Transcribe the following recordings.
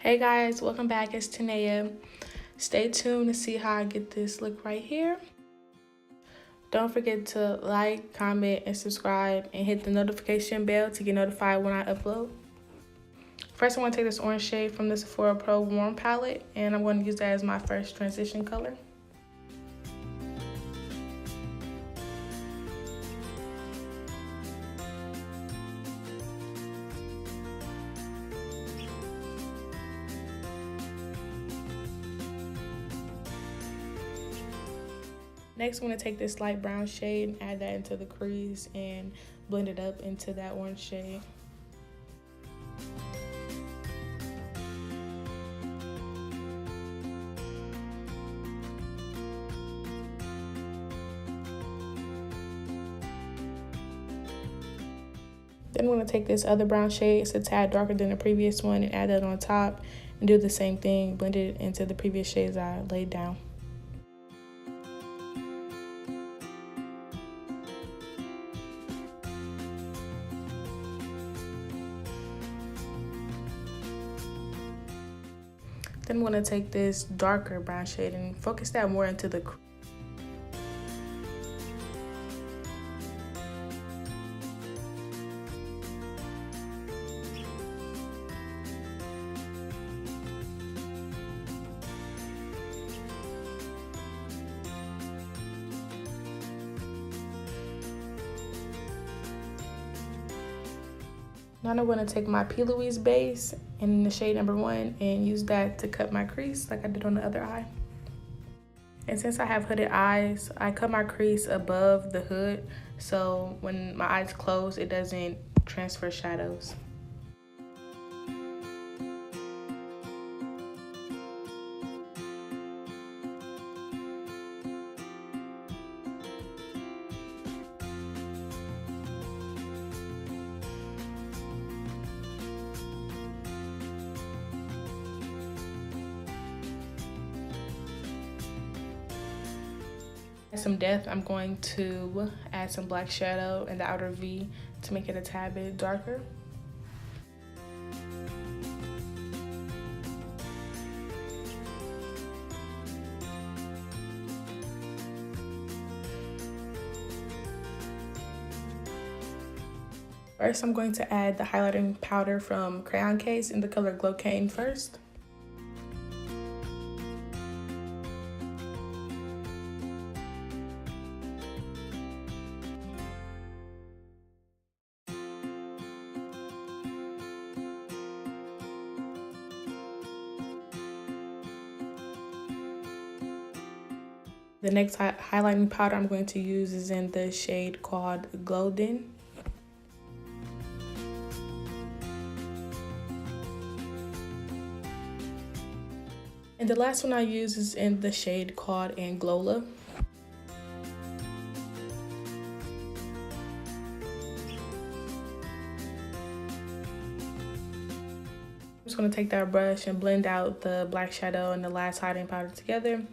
Hey guys, welcome back. It's Tanaeah. Stay tuned to see how I get this look right here. Don't forget to like, comment, and subscribe, and hit the notification bell to get notified when I upload. First, I'm going to take this orange shade from the Sephora Pro Warm palette, and I'm going to use that as my first transition color. Next, I'm going to take this light brown shade and add that into the crease and blend it up into that orange shade. Then I'm going to take this other brown shade, it's a tad darker than the previous one, and add that on top and do the same thing, blend it into the previous shades I laid down. Then I'm going to take this darker brown shade and focus that more into the Now I'm going to take my P. Louise base in the shade number 1 and use that to cut my crease like I did on the other eye. And since I have hooded eyes, I cut my crease above the hood so when my eyes close, it doesn't transfer shadows. Some depth, I'm going to add some black shadow in the outer V to make it a tad bit darker. First, I'm going to add the highlighting powder from Crayon case in the color Glow Cane first. The next highlighting powder I'm going to use is in the shade called Golden. And the last one I use is in the shade called Anglola. I'm just going to take that brush and blend out the black shadow and the last highlighting powder together.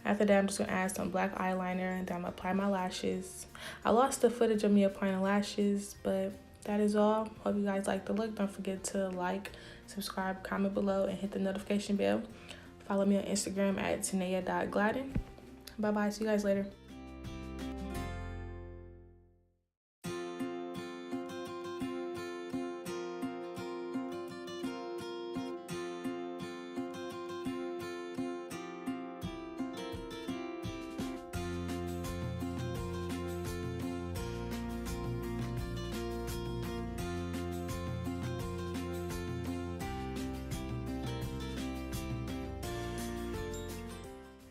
After that, I'm just going to add some black eyeliner and then I'm going to apply my lashes. I lost the footage of me applying lashes, but that is all. Hope you guys like the look. Don't forget to like, subscribe, comment below, and hit the notification bell. Follow me on Instagram at Tanaeah.Gladden. Bye-bye. See you guys later.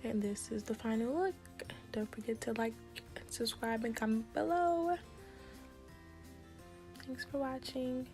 And this is the final look. Don't forget to like, subscribe, and comment below. Thanks for watching.